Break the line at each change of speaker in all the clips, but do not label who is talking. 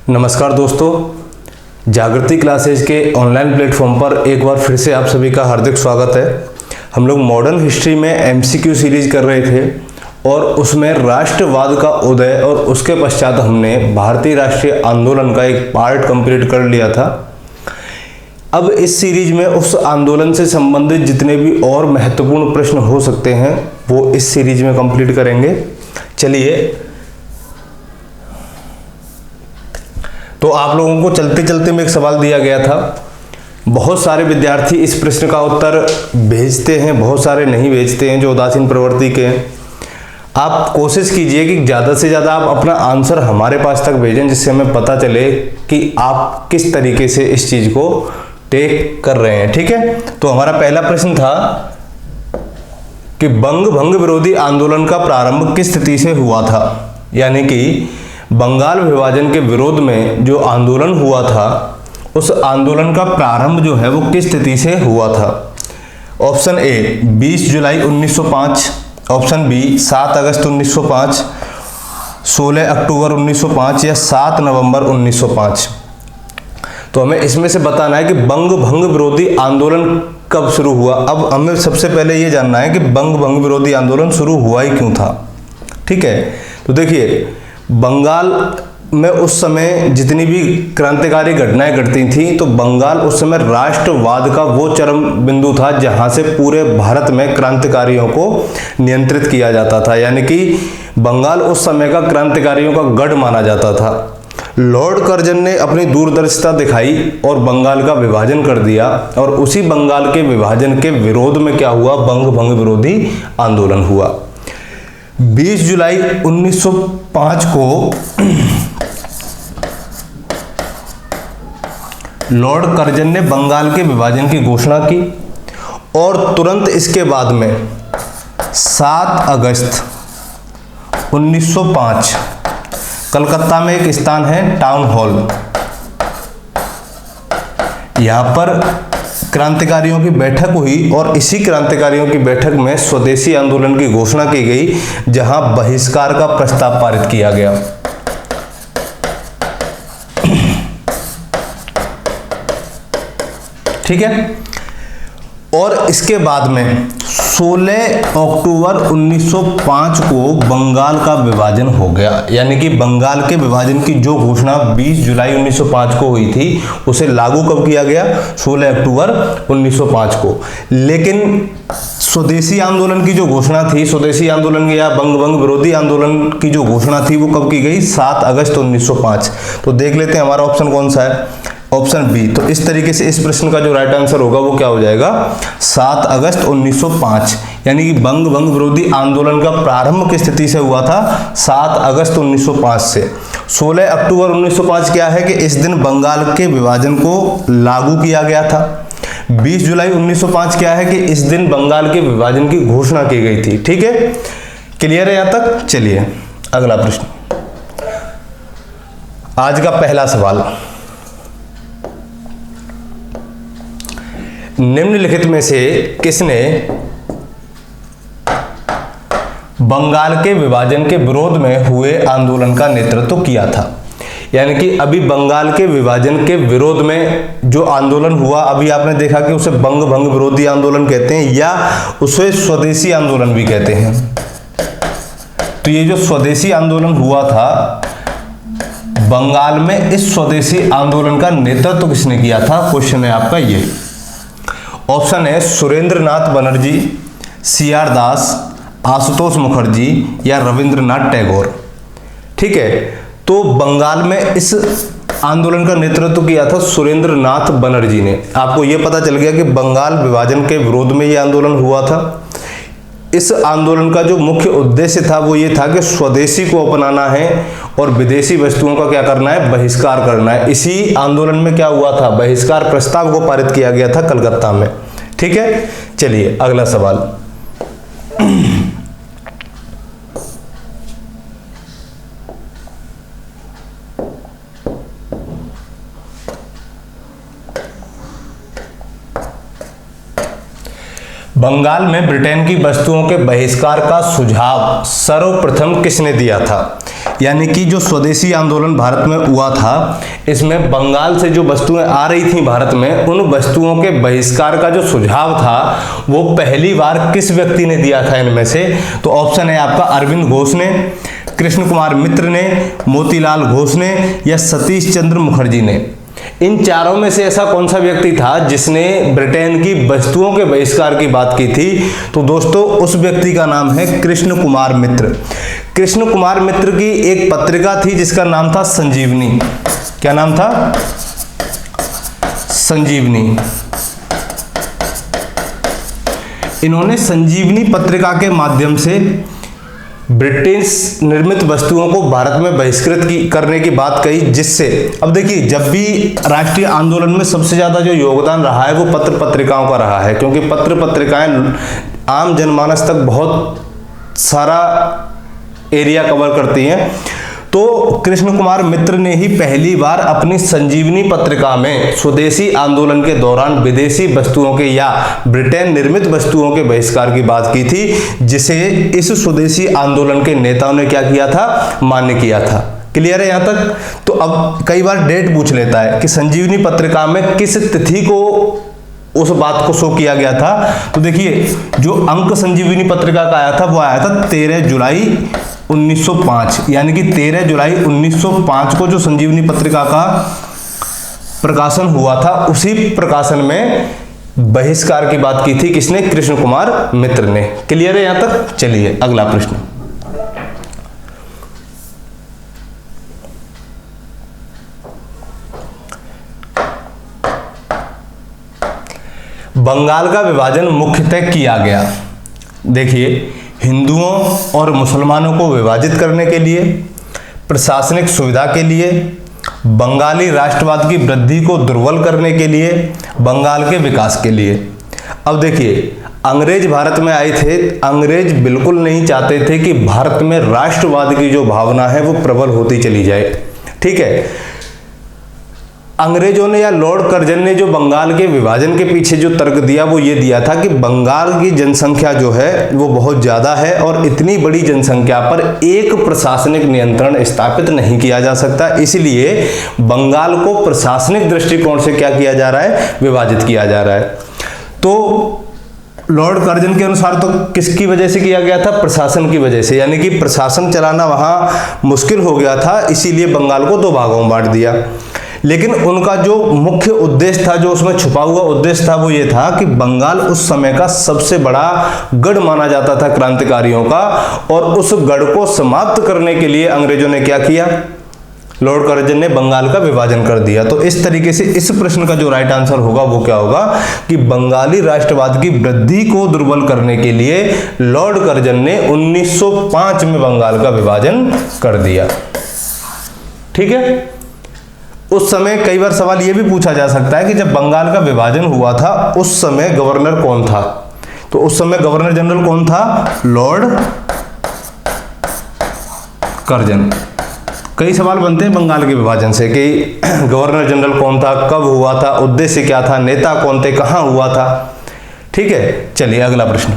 नमस्कार दोस्तों, जागृति क्लासेज के ऑनलाइन प्लेटफॉर्म पर एक बार फिर से आप सभी का हार्दिक स्वागत है। हम लोग मॉडर्न हिस्ट्री में एमसीक्यू सीरीज कर रहे थे और उसमें राष्ट्रवाद का उदय और उसके पश्चात हमने भारतीय राष्ट्रीय आंदोलन का एक पार्ट कंप्लीट कर लिया था। अब इस सीरीज में उस आंदोलन से संबंधित जितने भी और महत्वपूर्ण प्रश्न हो सकते हैं वो इस सीरीज में कंप्लीट करेंगे। चलिए, तो आप लोगों को चलते चलते में एक सवाल दिया गया था। बहुत सारे विद्यार्थी इस प्रश्न का उत्तर भेजते हैं, बहुत सारे नहीं भेजते हैं जो उदासीन प्रवृत्ति के हैं। आप कोशिश कीजिए कि ज़्यादा से ज़्यादा आप अपना आंसर हमारे पास तक भेजें, जिससे हमें पता चले कि आप किस तरीके से इस चीज़ को टेक कर रहे हैं। ठीक है, तो हमारा पहला प्रश्न था कि बंग भंग विरोधी आंदोलन का प्रारंभ किस स्थिति से हुआ था, यानी कि बंगाल विभाजन के विरोध में जो आंदोलन हुआ था उस आंदोलन का प्रारंभ जो है वो किस स्थिति से हुआ था। ऑप्शन ए 20 जुलाई 1905, ऑप्शन बी 7 अगस्त 1905, 16 अक्टूबर 1905 या 7 नवंबर 1905। तो हमें इसमें से बताना है कि बंग भंग विरोधी आंदोलन कब शुरू हुआ। अब हमें सबसे पहले ये जानना है कि बंग भंग विरोधी आंदोलन शुरू हुआ ही क्यों था। ठीक है, तो देखिए, बंगाल में उस समय जितनी भी क्रांतिकारी घटनाएं घटती थी तो बंगाल उस समय राष्ट्रवाद का वो चरम बिंदु था जहां से पूरे भारत में क्रांतिकारियों को नियंत्रित किया जाता था, यानी कि बंगाल उस समय का क्रांतिकारियों का गढ़ माना जाता था। लॉर्ड कर्जन ने अपनी दूरदर्शिता दिखाई और बंगाल का विभाजन कर दिया, और उसी बंगाल के विभाजन के विरोध में क्या हुआ, बंग भंग विरोधी आंदोलन हुआ। 20 जुलाई 1905 को लॉर्ड कर्जन ने बंगाल के विभाजन की घोषणा की और तुरंत इसके बाद में 7 अगस्त 1905 कलकत्ता में एक स्थान है टाउन हॉल, यहां पर क्रांतिकारियों की बैठक हुई और इसी क्रांतिकारियों की बैठक में स्वदेशी आंदोलन की घोषणा की गई, जहां बहिष्कार का प्रस्ताव पारित किया गया। ठीक है, और इसके बाद में 16 अक्टूबर 1905 को बंगाल का विभाजन हो गया, यानी कि बंगाल के विभाजन की जो घोषणा 20 जुलाई 1905 को हुई थी उसे लागू कब किया गया, 16 अक्टूबर 1905 को। लेकिन स्वदेशी आंदोलन की जो घोषणा थी, स्वदेशी आंदोलन या बंग भंग विरोधी आंदोलन की जो घोषणा थी वो कब की गई, 7 अगस्त 1905। तो देख लेते हैं हमारा ऑप्शन कौन सा है, ऑप्शन बी। तो इस तरीके से इस प्रश्न का जो राइट आंसर होगा वो क्या हो जाएगा, 7 अगस्त 1905, यानी कि बंग भंग विरोधी आंदोलन का प्रारंभ किस स्थिति से हुआ था, 7 अगस्त 1905 से। 16 अक्टूबर 1905 क्या है कि इस दिन बंगाल के विभाजन को लागू किया गया था। 20 जुलाई 1905 क्या है कि इस दिन बंगाल के विभाजन की घोषणा की गई थी। ठीक है, क्लियर है यहां तक। चलिए अगला प्रश्न, आज का पहला सवाल, निम्नलिखित में से किसने बंगाल के विभाजन के विरोध में हुए आंदोलन का नेतृत्व किया था। यानी कि अभी बंगाल के विभाजन के विरोध में जो आंदोलन हुआ, अभी आपने देखा कि उसे बंग भंग विरोधी आंदोलन कहते हैं या उसे स्वदेशी आंदोलन भी कहते हैं। तो ये जो स्वदेशी आंदोलन हुआ था बंगाल में, इस स्वदेशी आंदोलन का नेतृत्व किसने किया था, क्वेश्चन है आपका ये। ऑप्शन है सुरेंद्रनाथ बनर्जी, सी.आर. दास, आशुतोष मुखर्जी या रविंद्रनाथ टैगोर। ठीक है, तो बंगाल में इस आंदोलन का नेतृत्व किया था सुरेंद्रनाथ बनर्जी ने। आपको यह पता चल गया कि बंगाल विभाजन के विरोध में यह आंदोलन हुआ था। इस आंदोलन का जो मुख्य उद्देश्य था वो ये था कि स्वदेशी को अपनाना है और विदेशी वस्तुओं का क्या करना है, बहिष्कार करना है। इसी आंदोलन में क्या हुआ था, बहिष्कार प्रस्ताव को पारित किया गया था कलकत्ता में। ठीक है, चलिए अगला सवाल, बंगाल में ब्रिटेन की वस्तुओं के बहिष्कार का सुझाव सर्वप्रथम किसने दिया था। यानी कि जो स्वदेशी आंदोलन भारत में हुआ था, इसमें बंगाल से जो वस्तुएं आ रही थी भारत में, उन वस्तुओं के बहिष्कार का जो सुझाव था वो पहली बार किस व्यक्ति ने दिया था इनमें से? तो ऑप्शन है आपका अरविंद घोष ने, कृष्ण कुमार मित्र ने, मोतीलाल घोष ने या सतीश चंद्र मुखर्जी ने। इन चारों में से ऐसा कौन सा व्यक्ति था जिसने ब्रिटेन की वस्तुओं के बहिष्कार की बात की थी? तो दोस्तों उस व्यक्ति का नाम है कृष्ण कुमार मित्र। कृष्ण कुमार मित्र की एक पत्रिका थी जिसका नाम था संजीवनी। क्या नाम था? संजीवनी। इन्होंने संजीवनी पत्रिका के माध्यम से ब्रिटिश निर्मित वस्तुओं को भारत में बहिष्कृत करने की बात कही, जिससे अब देखिए जब भी राष्ट्रीय आंदोलन में सबसे ज्यादा जो योगदान रहा है वो पत्र पत्रिकाओं का रहा है, क्योंकि पत्र पत्रिकाएं आम जनमानस तक बहुत सारा एरिया कवर करती हैं। तो कृष्ण कुमार मित्र ने ही पहली बार अपनी संजीवनी पत्रिका में स्वदेशी आंदोलन के दौरान विदेशी वस्तुओं के या ब्रिटेन निर्मित वस्तुओं के बहिष्कार की बात की थी, जिसे इस स्वदेशी आंदोलन के नेताओं ने क्या किया था? मान्य किया था। क्लियर है यहां तक? तो अब कई बार डेट पूछ लेता है कि संजीवनी पत्रिका में किस तिथि को उस बात को शो किया गया था। तो देखिए जो अंक संजीवनी पत्रिका का आया था वो आया था 13 जुलाई 1905, यानी कि 13 जुलाई 1905 को जो संजीवनी पत्रिका का प्रकाशन हुआ था, उसी प्रकाशन में बहिष्कार की बात की थी किसने? कृष्ण कुमार मित्र ने। क्लियर है यहां तक? चलिए अगला प्रश्न। बंगाल का विभाजन मुख्यतः किया गया, देखिए हिंदुओं और मुसलमानों को विभाजित करने के लिए, प्रशासनिक सुविधा के लिए, बंगाली राष्ट्रवाद की वृद्धि को दुर्बल करने के लिए, बंगाल के विकास के लिए। अब देखिए अंग्रेज भारत में आए थे, अंग्रेज बिल्कुल नहीं चाहते थे कि भारत में राष्ट्रवाद की जो भावना है वो प्रबल होती चली जाए। ठीक है, अंग्रेजों ने या लॉर्ड कर्जन ने जो बंगाल के विभाजन के पीछे जो तर्क दिया वो ये दिया था कि बंगाल की जनसंख्या जो है वो बहुत ज़्यादा है और इतनी बड़ी जनसंख्या पर एक प्रशासनिक नियंत्रण स्थापित नहीं किया जा सकता, इसलिए बंगाल को प्रशासनिक दृष्टिकोण से क्या किया जा रहा है? विभाजित किया जा रहा है। तो लॉर्ड कर्जन के अनुसार तो किसकी वजह से किया गया था? प्रशासन की वजह से, यानी कि प्रशासन चलाना वहां मुश्किल हो गया था, इसीलिए बंगाल को 2 भागों में बांट दिया। लेकिन उनका जो मुख्य उद्देश्य था, जो उसमें छुपा हुआ उद्देश्य था, वो ये था कि बंगाल उस समय का सबसे बड़ा गढ़ माना जाता था क्रांतिकारियों का, और उस गढ़ को समाप्त करने के लिए अंग्रेजों ने क्या किया? लॉर्ड कर्जन ने बंगाल का विभाजन कर दिया। तो इस तरीके से इस प्रश्न का जो राइट आंसर होगा वो क्या होगा कि बंगाली राष्ट्रवाद की वृद्धि को दुर्बल करने के लिए लॉर्ड कर्जन ने 1905 में बंगाल का विभाजन कर दिया। ठीक है, उस समय कई बार सवाल यह भी पूछा जा सकता है कि जब बंगाल का विभाजन हुआ था उस समय गवर्नर कौन था? तो उस समय गवर्नर जनरल कौन था? Lord Curzon. कई सवाल बनते हैं बंगाल के विभाजन से कि गवर्नर जनरल कौन था, कब हुआ था, उद्देश्य क्या था, नेता कौन थे, कहां हुआ था। ठीक है, चलिए अगला प्रश्न।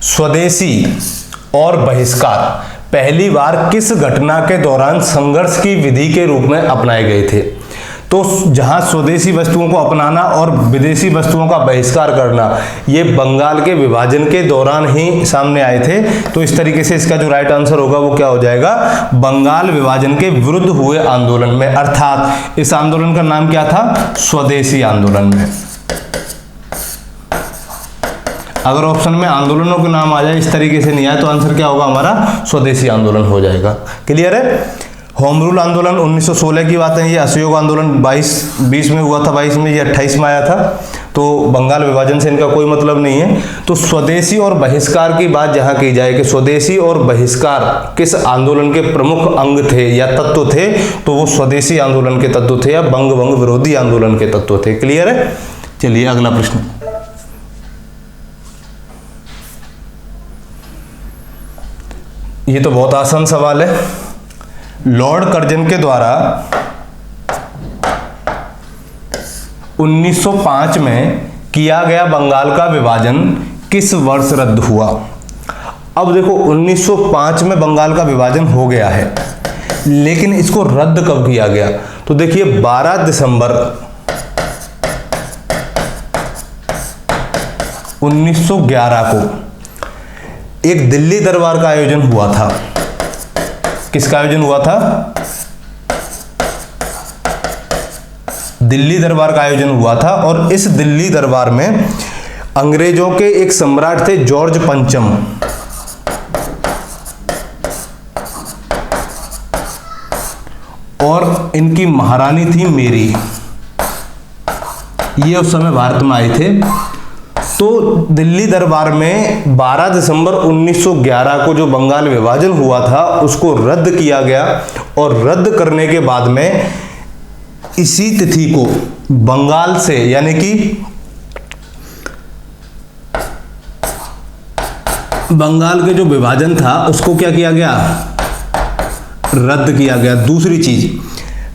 स्वदेशी और बहिष्कार पहली बार किस घटना के दौरान संघर्ष की विधि के रूप में अपनाए गए थे? तो जहां स्वदेशी वस्तुओं को अपनाना और विदेशी वस्तुओं का बहिष्कार करना, ये बंगाल के विभाजन के दौरान ही सामने आए थे। तो इस तरीके से इसका जो राइट आंसर होगा वो क्या हो जाएगा? बंगाल विभाजन के विरुद्ध हुए आंदोलन में, अर्थात इस आंदोलन का नाम क्या था? स्वदेशी आंदोलन में। अगर ऑप्शन में आंदोलनों के नाम आ जाए इस तरीके से नहीं आए तो आंसर क्या होगा हमारा? स्वदेशी आंदोलन हो जाएगा। क्लियर है? होम रूल आंदोलन 1916 की बात है, ये असहयोग आंदोलन 20 में हुआ था, 22 में, ये 28 में आया था। तो बंगाल विभाजन से इनका कोई मतलब नहीं है। तो स्वदेशी और बहिष्कार की बात जहां की जाए कि स्वदेशी और बहिष्कार किस आंदोलन के प्रमुख अंग थे या तत्व थे, तो वो स्वदेशी आंदोलन के तत्व थे या बंग विरोधी आंदोलन के तत्व थे। क्लियर है? चलिए अगला प्रश्न। ये तो बहुत आसान सवाल है। लॉर्ड कर्जन के द्वारा 1905 में किया गया बंगाल का विभाजन किस वर्ष रद्द हुआ? अब देखो 1905 में बंगाल का विभाजन हो गया है, लेकिन इसको रद्द कब किया गया? तो देखिए 12 दिसंबर 1911 को एक दिल्ली दरबार का आयोजन हुआ था। किसका आयोजन हुआ था? दिल्ली दरबार का आयोजन हुआ था, और इस दिल्ली दरबार में अंग्रेजों के एक सम्राट थे जॉर्ज पंचम, और इनकी महारानी थी मेरी। ये उस समय भारत में आए थे। तो दिल्ली दरबार में 12 दिसंबर 1911 को जो बंगाल विभाजन हुआ था उसको रद्द किया गया, और रद्द करने के बाद में इसी तिथि को बंगाल से, यानी कि बंगाल के जो विभाजन था उसको क्या किया गया? रद्द किया गया। दूसरी चीज,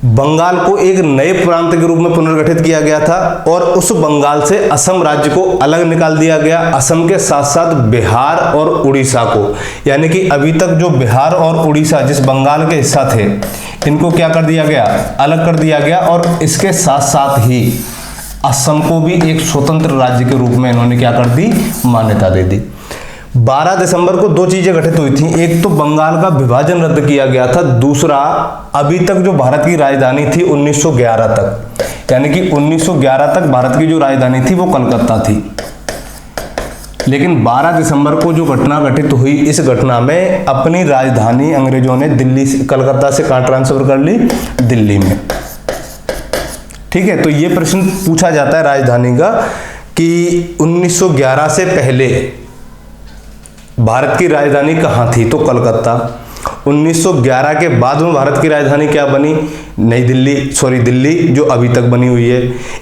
बंगाल को एक नए प्रांत के रूप में पुनर्गठित किया गया था, और उस बंगाल से असम राज्य को अलग निकाल दिया गया, असम के साथ साथ बिहार और उड़ीसा को। यानी कि अभी तक जो बिहार और उड़ीसा जिस बंगाल के हिस्सा थे, इनको क्या कर दिया गया? अलग कर दिया गया, और इसके साथ साथ ही असम को भी एक स्वतंत्र राज्य के रूप में इन्होंने क्या कर दी? मान्यता दे दी। 12 दिसंबर को दो चीजें घटित हुई थी। एक तो बंगाल का विभाजन रद्द किया गया था, दूसरा अभी तक जो भारत की राजधानी थी 1911 तक, यानी कि 1911 तक भारत की जो राजधानी थी वो कलकत्ता थी। लेकिन 12 दिसंबर को जो घटना घटित हुई, इस घटना में अपनी राजधानी अंग्रेजों ने दिल्ली से, कलकत्ता से कहां ट्रांसफर कर ली? दिल्ली में। ठीक है, तो ये प्रश्न पूछा जाता है राजधानी का कि 1911 से पहले भारत की राजधानी कहाँ थी? तो कलकत्ता। 1911 के बाद में भारत की राजधानी क्या बनी? नई दिल्ली, दिल्ली, जो अभी तक बनी हुई है।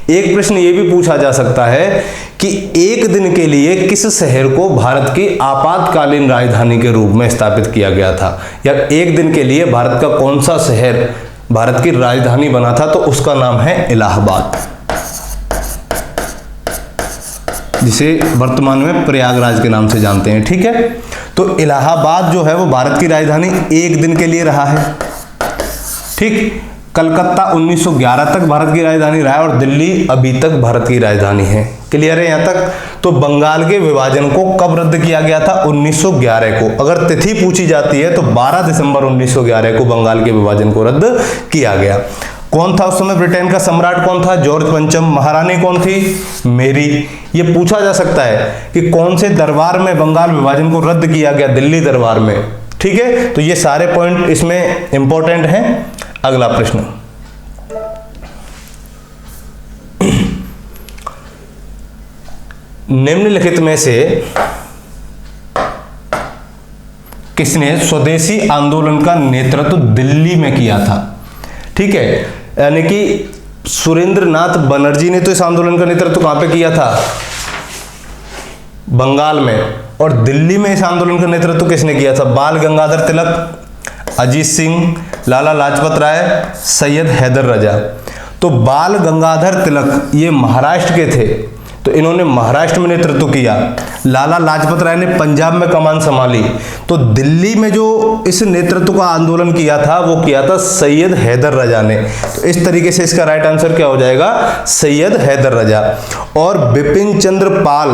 एक प्रश्न ये भी पूछा जा सकता है कि एक दिन के लिए किस शहर को भारत की आपातकालीन राजधानी के रूप में स्थापित किया गया था, या एक दिन के लिए भारत का कौन सा शहर भारत की राजधानी बना था? तो उसका नाम है इलाहाबाद, जिसे वर्तमान में प्रयागराज के नाम से जानते हैं। ठीक है, तो इलाहाबाद जो है वो भारत की राजधानी एक दिन के लिए रहा है। ठीक, कलकत्ता 1911 तक भारत की राजधानी रहा है, और दिल्ली अभी तक भारत की राजधानी है। क्लियर है यहां तक? तो बंगाल के विभाजन को कब रद्द किया गया था? 1911 को। अगर तिथि पूछी जाती है तो 12 दिसंबर 1911 को बंगाल के विभाजन को रद्द किया गया। कौन था उस समय ब्रिटेन का सम्राट? कौन था? जॉर्ज पंचम। महारानी कौन थी? मेरी। ये पूछा जा सकता है कि कौन से दरबार में बंगाल विभाजन को रद्द किया गया? दिल्ली दरबार में। ठीक है, तो ये सारे पॉइंट इसमें इंपॉर्टेंट हैं। अगला प्रश्न, निम्नलिखित में से किसने स्वदेशी आंदोलन का नेतृत्व दिल्ली में किया था? ठीक है, यानी कि सुरेंद्रनाथ बनर्जी ने तो इस आंदोलन का नेतृत्व कहां पे किया था? बंगाल में। और दिल्ली में इस आंदोलन का नेतृत्व किसने किया था? बाल गंगाधर तिलक, अजीत सिंह, लाला लाजपत राय, सैयद हैदर रजा। तो बाल गंगाधर तिलक ये महाराष्ट्र के थे, तो इन्होंने महाराष्ट्र में नेतृत्व किया। लाला लाजपत राय ने पंजाब में कमान संभाली। तो दिल्ली में जो इस नेतृत्व का आंदोलन किया था वो किया था सैयद हैदर रजा ने। तो इस तरीके से इसका राइट आंसर क्या हो जाएगा? सैयद हैदर रजा। और बिपिन चंद्र पाल,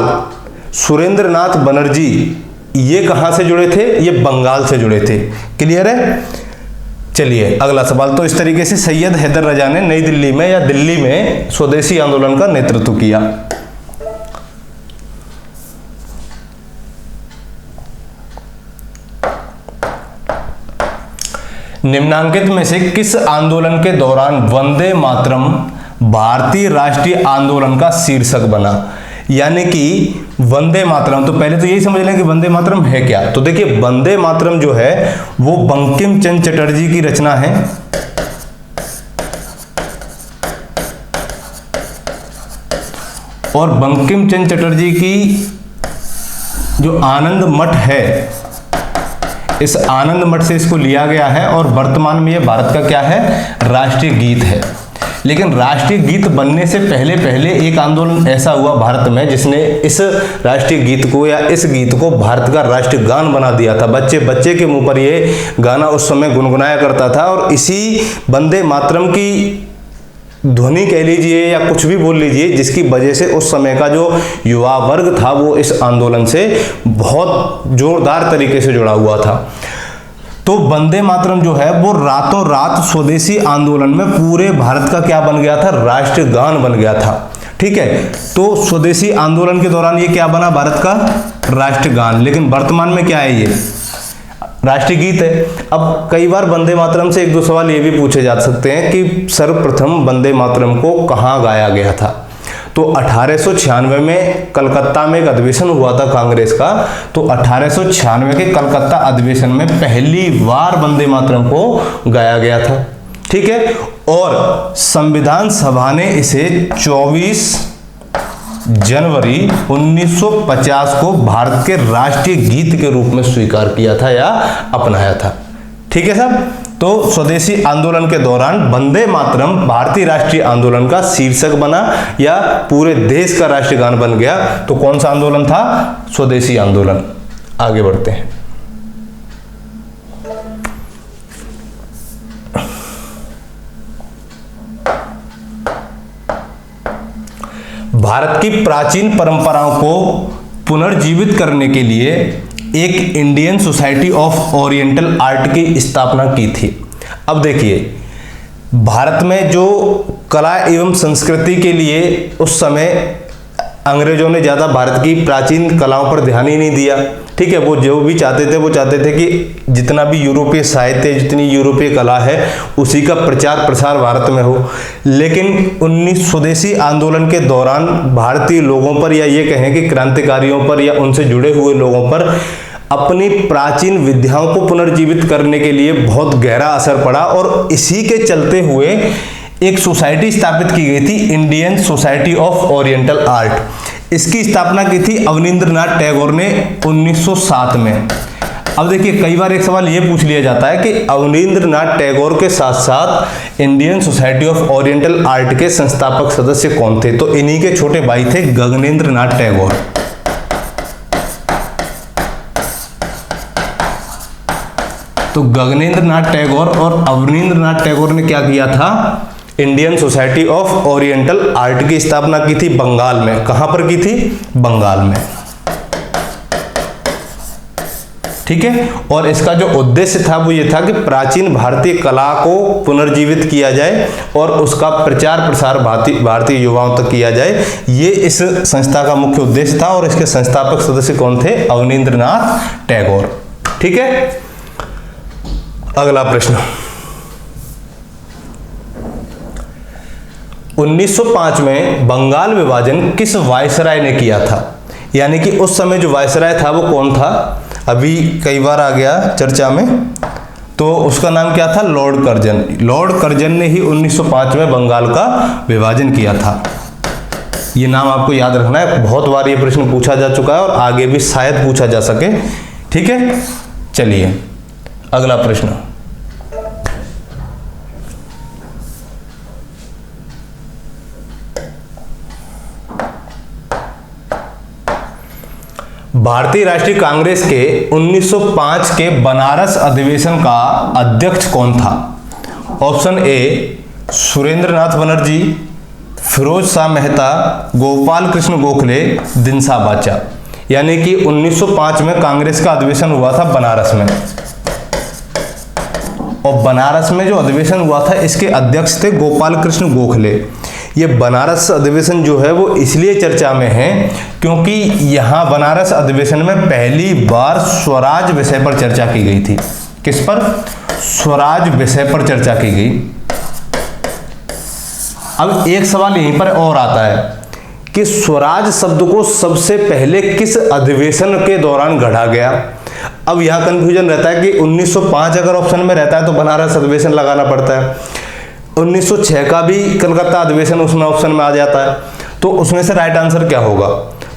सुरेंद्रनाथ बनर्जी, ये कहां से जुड़े थे? ये बंगाल से जुड़े थे। क्लियर है? चलिए अगला सवाल। तो इस तरीके से सैयद हैदर रजा ने नई दिल्ली में या दिल्ली में स्वदेशी आंदोलन का नेतृत्व किया। निम्नांकित में से किस आंदोलन के दौरान वंदे मातरम भारतीय राष्ट्रीय आंदोलन का शीर्षक बना? यानी कि वंदे मातरम, तो पहले तो यही समझ लें कि वंदे मातरम है क्या। तो देखिए वंदे मातरम जो है वो बंकिम चंद्र चटर्जी की रचना है। और बंकिम चंद्र चटर्जी की जो आनंद मठ है, इस आनंद मठ से इसको लिया गया है, और वर्तमान में ये भारत का क्या है? राष्ट्रीय गीत है। लेकिन राष्ट्रीय गीत बनने से पहले पहले एक आंदोलन ऐसा हुआ भारत में जिसने इस राष्ट्रीय गीत को या इस गीत को भारत का राष्ट्रीय गान बना दिया था। बच्चे बच्चे के मुंह पर ये गाना उस समय गुनगुनाया करता था और इसी वंदे मातरम की ध्वनि कह लीजिए या कुछ भी बोल लीजिए, जिसकी वजह से उस समय का जो युवा वर्ग था वो इस आंदोलन से बहुत जोरदार तरीके से जुड़ा हुआ था। तो वंदे मातरम जो है वो रातों रात स्वदेशी आंदोलन में पूरे भारत का क्या बन गया था, राष्ट्रीय गान बन गया था। ठीक है, तो स्वदेशी आंदोलन के दौरान ये क्या बना, भारत का राष्ट्रीय गान। लेकिन वर्तमान में क्या है, ये राष्ट्रीय गीत है। अब कई बार वंदे मातरम से एक दो सवाल ये भी पूछे जा सकते हैं कि सर्वप्रथम वंदे मातरम को कहाँ गाया गया था। तो 1896 में कलकत्ता में एक अधिवेशन हुआ था कांग्रेस का। तो 1896 के कलकत्ता अधिवेशन में पहली बार वंदे मातरम को गाया गया था। ठीक है, और संविधान सभा ने इसे 24 जनवरी 1950 को भारत के राष्ट्रीय गीत के रूप में स्वीकार किया था या अपनाया था। ठीक है साहब, तो स्वदेशी आंदोलन के दौरान वंदे मातरम भारतीय राष्ट्रीय आंदोलन का शीर्षक बना या पूरे देश का राष्ट्रीय गान बन गया। तो कौन सा आंदोलन था, स्वदेशी आंदोलन। आगे बढ़ते हैं। भारत की प्राचीन परंपराओं को पुनर्जीवित करने के लिए एक Indian society of oriental art की स्थापना की थी। अब देखिए, भारत में जो कला एवं संस्कृति के लिए उस समय अंग्रेजों ने ज़्यादा भारत की प्राचीन कलाओं पर ध्यान ही नहीं दिया। ठीक है, वो जो भी चाहते थे वो चाहते थे कि जितना भी यूरोपीय साहित्य, जितनी यूरोपीय कला है उसी का प्रचार प्रसार भारत में हो। लेकिन 19 स्वदेशी आंदोलन के दौरान भारतीय लोगों पर या ये कहें कि क्रांतिकारियों पर या उनसे जुड़े हुए लोगों पर अपनी प्राचीन विद्याओं को पुनर्जीवित करने के लिए बहुत गहरा असर पड़ा और इसी के चलते हुए एक सोसाइटी स्थापित की गई थी, Indian society of oriental art. इसकी स्थापना की थी अवनींद्रनाथ टैगोर ने 1907 में। अब देखिए, कई बार एक सवाल ये पूछ लिया जाता है कि अवनींद्रनाथ टैगोर के साथ साथ Indian society of oriental art के संस्थापक सदस्य कौन थे। तो इन्हीं के छोटे भाई थे गगनेंद्रनाथ टैगोर। तो गगनेंद्रनाथ टैगोर और अवनींद्रनाथ टैगोर ने क्या किया था, Indian society of oriental art की स्थापना की थी बंगाल में। कहां पर की थी, बंगाल में। ठीक है, और इसका जो उद्देश्य था वो ये था कि प्राचीन भारतीय कला को पुनर्जीवित किया जाए और उसका प्रचार प्रसार भारतीय युवाओं तक किया जाए। ये इस संस्था का मुख्य उद्देश्य था और इसके संस्थापक सदस्य कौन थे, अवनींद्रनाथ टैगोर। ठीक है, अगला प्रश्न। 1905 में बंगाल विभाजन किस वायसराय ने किया था। यानी कि उस समय जो वायसराय था वो कौन था, अभी कई बार आ गया चर्चा में। तो उसका नाम क्या था, लॉर्ड कर्जन। लॉर्ड कर्जन ने ही 1905 में बंगाल का विभाजन किया था। ये नाम आपको याद रखना है, बहुत बार ये प्रश्न पूछा जा चुका है और आगे भी शायद पूछा जा सके। ठीक है, चलिए अगला प्रश्न। भारतीय राष्ट्रीय कांग्रेस के 1905 के बनारस अधिवेशन का अध्यक्ष कौन था। ऑप्शन ए सुरेंद्रनाथ बनर्जी, फिरोज शाह मेहता, गोपाल कृष्ण गोखले, दिनसा बाचा। यानी कि 1905 में कांग्रेस का अधिवेशन हुआ था बनारस में, और बनारस में जो अधिवेशन हुआ था इसके अध्यक्ष थे गोपाल कृष्ण गोखले। ये बनारस अधिवेशन जो है वो इसलिए चर्चा में है क्योंकि यहाँ बनारस अधिवेशन में पहली बार स्वराज विषय पर चर्चा की गई थी। किस पर, स्वराज विषय पर चर्चा की गई। अब एक सवाल यहीं पर और आता है कि स्वराज शब्द को सबसे पहले किस अधिवेशन के दौरान गढ़ा गया। अब यहां कंफ्यूजन रहता है कि 1905 अगर ऑप्शन में रहता है तो बनारस अधिवेशन लगाना पड़ता है, 1906 का भी कलकत्ता अधिवेशन उसमें ऑप्शन में आ जाता है, तो उसमें से राइट आंसर क्या होगा।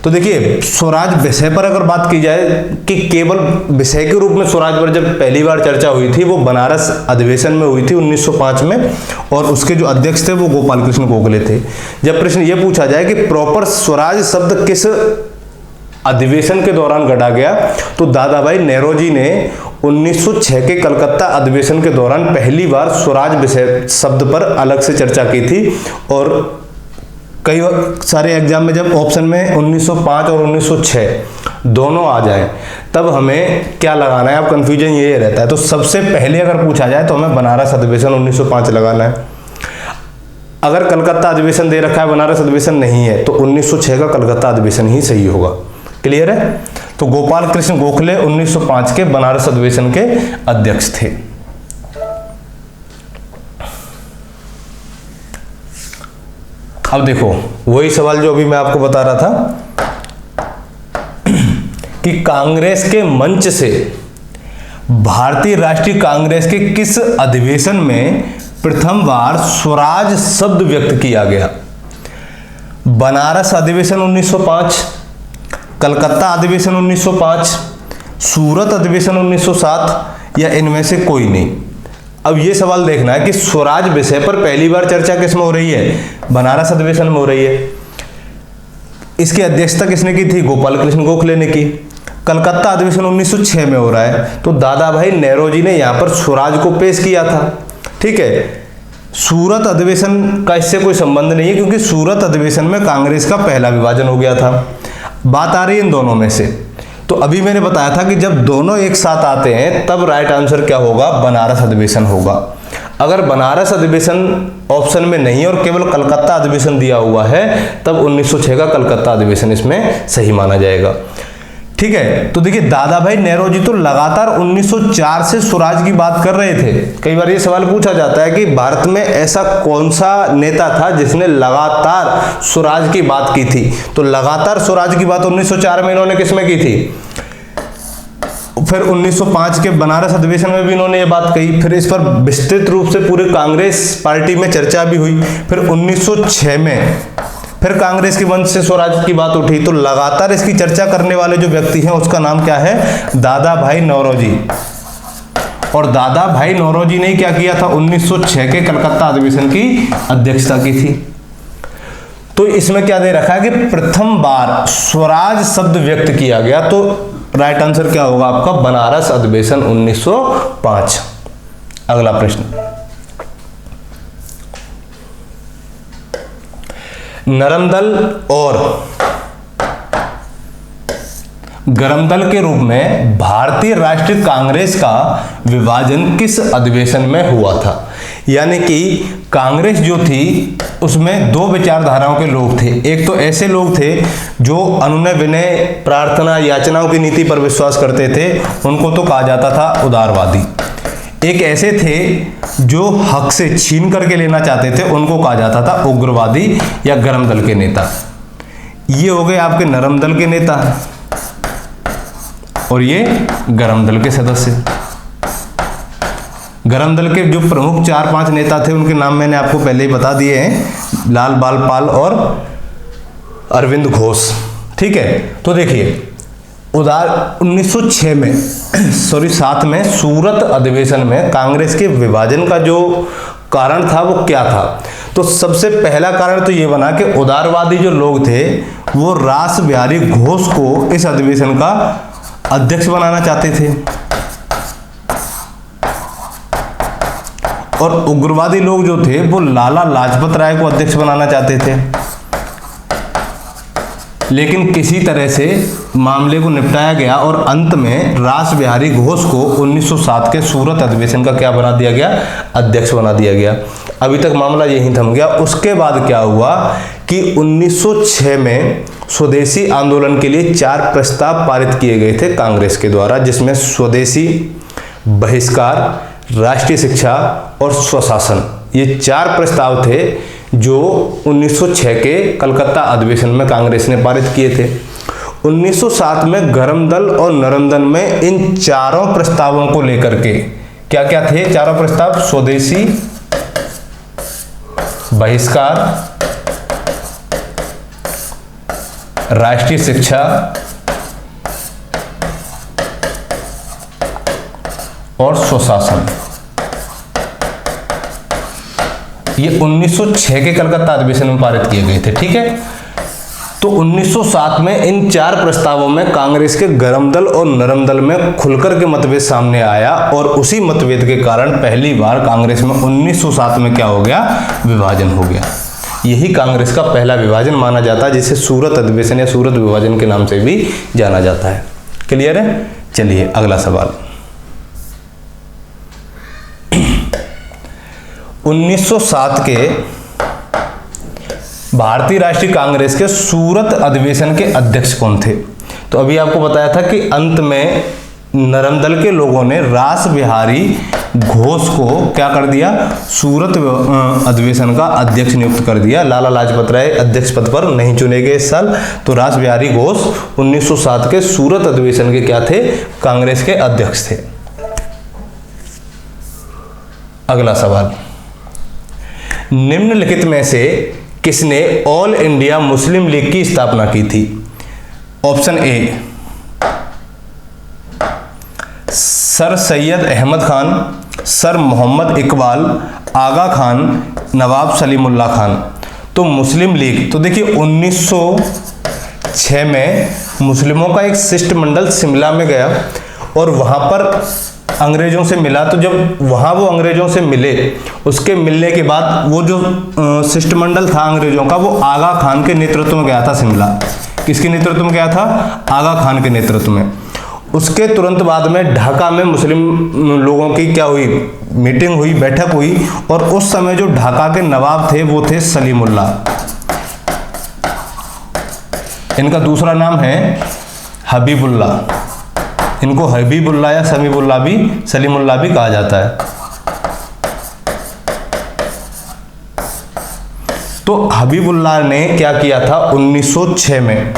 तो देखिए स्वराज विषय पर अगर बात की जाए कि केवल विषय के रूप में स्वराज पर जब पहली बार चर्चा हुई थी वो बनारस अधिवेशन में हुई थी 1905 में, और उसके जो अध्यक्ष थे वो गोपाल कृष्ण गोखले थे। जब प्रश्न ये पूछा जाए कि प्रॉपर स्वराज शब्द किस अधिवेशन के दौरान गढ़ा गया, तो दादा भाई नेरोजी ने 1906 के कलकत्ता अधिवेशन के दौरान पहली बार स्वराज विषय शब्द पर अलग से चर्चा की थी। और कई सारे एग्जाम में जब ऑप्शन में 1905 और 1906 दोनों आ जाए तब हमें क्या लगाना है, अब कंफ्यूजन ये रहता है। तो सबसे पहले अगर पूछा जाए तो हमें बनारस अधिवेशन 1905 लगाना है। अगर कलकत्ता अधिवेशन दे रखा है, बनारस अधिवेशन नहीं है, तो 1906 का कलकत्ता अधिवेशन ही सही होगा। क्लियर है? तो गोपाल कृष्ण गोखले 1905 के बनारस अधिवेशन के अध्यक्ष थे। अब देखो वही सवाल जो अभी मैं आपको बता रहा था कि कांग्रेस के मंच से भारतीय राष्ट्रीय कांग्रेस के किस अधिवेशन में प्रथम बार स्वराज शब्द व्यक्त किया गया? बनारस अधिवेशन 1905, कलकत्ता अधिवेशन 1905, सूरत अधिवेशन 1907, या इनमें से कोई नहीं। अब ये सवाल देखना है कि स्वराज विषय पर पहली बार चर्चा किस में हो रही है? बनारस अधिवेशन में हो रही है। इसकी अध्यक्षता किसने की थी? गोपाल कृष्ण गोखले ने की। कलकत्ता अधिवेशन 1906 में हो रहा है, तो दादा भाई नेरोजी ने यहां पर स्वराज को पेश किया था। ठीक है, सूरत अधिवेशन का इससे कोई संबंध नहीं है क्योंकि सूरत अधिवेशन में कांग्रेस का पहला विभाजन हो गया था। बात आ रही है इन दोनों में से। तो अभी मैंने बताया था कि जब दोनों एक साथ आते हैं तब राइट आंसर क्या होगा? बनारस अधिवेशन होगा। अगर बनारस अधिवेशन ऑप्शन में नहीं और केवल कलकत्ता अधिवेशन दिया हुआ है तब 1906 का कलकत्ता अधिवेशन इसमें सही माना जाएगा। ठीक है, तो देखिए दादा भाई नेरोजी तो लगातार 1904 से स्वराज की बात कर रहे थे। कई बार ये सवाल पूछा जाता है कि भारत में ऐसा कौन सा नेता था जिसने लगातार स्वराज की बात की थी? तो लगातार स्वराज की बात 1904 में इन्होंने किसमें की थी? फिर 1905 के बनारस अधिवेशन में भी इन्होंने ये बात कही। फिर इस पर विस्तृत रूप से पूरे कांग्रेस पार्टी में चर्चा भी हुई। फिर 1906 में फिर कांग्रेस के मंच से स्वराज की बात उठी। तो लगातार इसकी चर्चा करने वाले जो व्यक्ति हैं उसका नाम क्या है? दादा भाई नौरोजी। और दादा भाई नौरोजी ने क्या किया था? 1906 के कलकत्ता अधिवेशन की अध्यक्षता की थी। तो इसमें क्या दे रखा है कि प्रथम बार स्वराज शब्द व्यक्त किया गया। तो राइट आंसर क्या होगा आपका? बनारस अधिवेशन 1905। अगला प्रश्न, नरम दल और गरम दल के रूप में भारतीय राष्ट्रीय कांग्रेस का विभाजन किस अधिवेशन में हुआ था? यानी कि कांग्रेस जो थी उसमें दो विचारधाराओं के लोग थे। एक तो ऐसे लोग थे जो अनुनय विनय प्रार्थना याचनाओं की नीति पर विश्वास करते थे, उनको तो कहा जाता था उदारवादी। एक ऐसे थे जो हक से छीन करके लेना चाहते थे, उनको कहा जाता था उग्रवादी या गरम दल के नेता। ये हो गए आपके नरम दल के नेता और ये गरम दल के सदस्य। गरम दल के जो प्रमुख 4-5 नेता थे उनके नाम मैंने आपको पहले ही बता दिए हैं, लाल बाल पाल और अरविंद घोष। ठीक है, तो देखिए 1906 में 7 में सूरत अधिवेशन में कांग्रेस के विभाजन का जो कारण था वो क्या था? तो सबसे पहला कारण तो ये बना कि उदारवादी जो लोग थे वो रास बिहारी घोष को इस अधिवेशन का अध्यक्ष बनाना चाहते थे और उग्रवादी लोग जो थे वो लाला लाजपत राय को अध्यक्ष बनाना चाहते थे। लेकिन किसी तरह से मामले को निपटाया गया और अंत में रास बिहारी घोष को 1907 के सूरत अधिवेशन का क्या बना दिया गया? अध्यक्ष बना दिया गया। अभी तक मामला यहीं थम गया। उसके बाद क्या हुआ कि 1906 में स्वदेशी आंदोलन के लिए 4 प्रस्ताव पारित किए गए थे कांग्रेस के द्वारा, जिसमें स्वदेशी, बहिष्कार, राष्ट्रीय शिक्षा और स्वशासन, ये 4 प्रस्ताव थे जो 1906 के कलकत्ता अधिवेशन में कांग्रेस ने पारित किए थे। 1907 में गरम दल और नरम दल में इन चारों प्रस्तावों को लेकर के क्या क्या थे? चारों प्रस्ताव स्वदेशी, बहिष्कार, राष्ट्रीय शिक्षा और स्वशासन, ये 1906 के कलकत्ता अधिवेशन में पारित किए गए थे। ठीक है, तो 1907 में इन 4 प्रस्तावों में कांग्रेस के गरम दल और नरम दल में खुलकर के मतभेद सामने आया और उसी मतभेद के कारण पहली बार कांग्रेस में 1907 में क्या हो गया, विभाजन हो गया। यही कांग्रेस का पहला विभाजन माना जाता है, जिसे सूरत अधिवेशन या सूरत विभाजन के नाम से भी जाना जाता है। क्लियर है? चलिए अगला सवाल। 1907 के भारतीय राष्ट्रीय कांग्रेस के सूरत अधिवेशन के अध्यक्ष कौन थे? तो अभी आपको बताया था कि अंत में नरम दल के लोगों ने रास बिहारी घोष को क्या कर दिया, सूरत अधिवेशन का अध्यक्ष नियुक्त कर दिया। लाला लाजपत राय अध्यक्ष पद पर नहीं चुने गए इस साल, तो रास बिहारी घोष 1907 के सूरत अधिवेशन के क्या थे, कांग्रेस के अध्यक्ष थे। अगला सवाल, निम्नलिखित में से किसने ऑल इंडिया मुस्लिम लीग की स्थापना की थी? Option A Sir Syed Ahmad Khan, Sir Mohammad Iqbal, Aga Khan, Nawab Salimullah Khan. तो मुस्लिम लीग, तो देखिए 1906 में मुस्लिमों का एक शिष्टमंडल शिमला में गया और वहां पर अंग्रेजों से मिला। तो जब वहां वो अंग्रेजों से मिले, उसके मिलने के बाद वो जो शिष्टमंडल था अंग्रेजों का, वो आगा खान के नेतृत्व में गया था शिमला। किसके नेतृत्व में गया था? आगा खान के नेतृत्व में। उसके तुरंत बाद में ढाका में मुस्लिम लोगों की क्या हुई, मीटिंग हुई, बैठक हुई, और उस समय जो ढाका के नवाब थे वो थे सलीमुल्लाह। इनका दूसरा नाम है हबीबुल्लाह। इनको हबीबुल्लाह या सलीमुल्लाह भी कहा जाता है। तो हबीबुल्लाह ने क्या किया था 1906 में?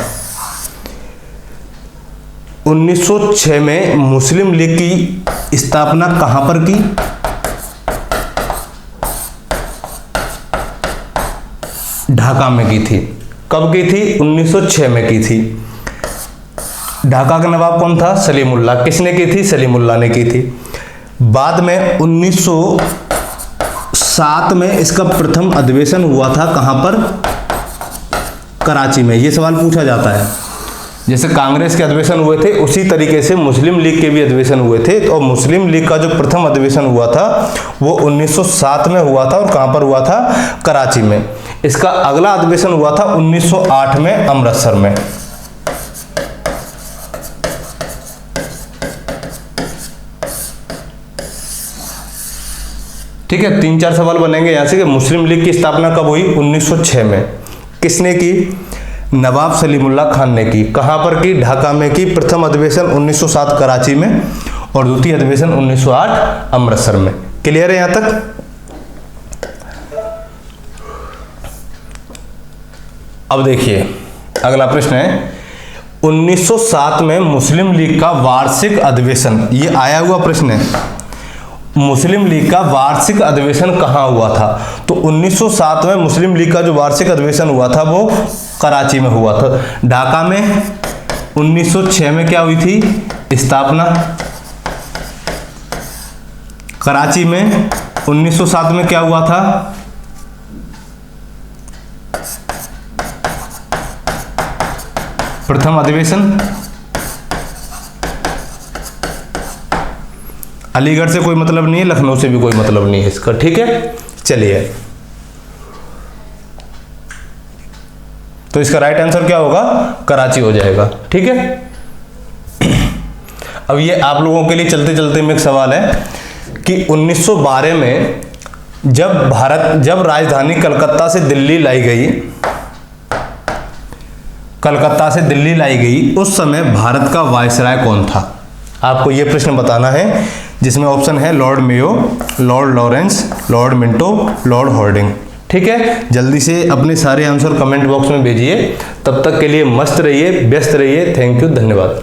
1906 में मुस्लिम लीग की स्थापना कहां पर की? ढाका में की थी। कब की थी? 1906 में की थी। ढाका का नवाब कौन था? सलीमुल्लाह। किसने की थी? सलीमुल्लाह ने की थी। बाद में 1907 में इसका प्रथम अधिवेशन हुआ था कहां पर? कराची में। यह सवाल पूछा जाता है। जैसे कांग्रेस के अधिवेशन हुए थे उसी तरीके से मुस्लिम लीग के भी अधिवेशन हुए थे। तो मुस्लिम लीग का जो प्रथम अधिवेशन हुआ था वो 1907 में हुआ था। और कहां पर हुआ था? कराची में। इसका अगला अधिवेशन हुआ था 1908 में अमृतसर में। ठीक है, 3-4 सवाल बनेंगे यहां से कि मुस्लिम लीग की स्थापना कब हुई? 1906 में। किसने की? नवाब सलीमुल्लाह खान ने की। कहां पर की? ढाका में की। प्रथम अधिवेशन 1907 कराची में और द्वितीय अधिवेशन 1908 अमृतसर में। क्लियर है यहां तक? अब देखिए अगला प्रश्न है 1907 में मुस्लिम लीग का वार्षिक अधिवेशन, ये आया हुआ प्रश्न है। मुस्लिम लीग का वार्षिक अधिवेशन कहां हुआ था? तो 1907 में मुस्लिम लीग का जो वार्षिक अधिवेशन हुआ था वो कराची में हुआ था। ढाका में 1906 में क्या हुई थी? स्थापना। कराची में 1907 में क्या हुआ था? प्रथम अधिवेशन। अलीगढ़ से कोई मतलब नहीं है, लखनऊ से भी कोई मतलब नहीं है इसका। ठीक है, चलिए तो इसका राइट आंसर क्या होगा? कराची हो जाएगा। ठीक है, अब ये आप लोगों के लिए चलते चलते में एक सवाल है कि 1912 में जब राजधानी कलकत्ता से दिल्ली लाई गई, उस समय भारत का वायसराय कौन था? आपको यह प्रश्न बताना है, जिसमें ऑप्शन है Lord Mayo, Lord Lawrence, Lord Minto, Lord Harding. ठीक है, जल्दी से अपने सारे आंसर कमेंट बॉक्स में भेजिए। तब तक के लिए मस्त रहिए, व्यस्त रहिए। थैंक यू, धन्यवाद।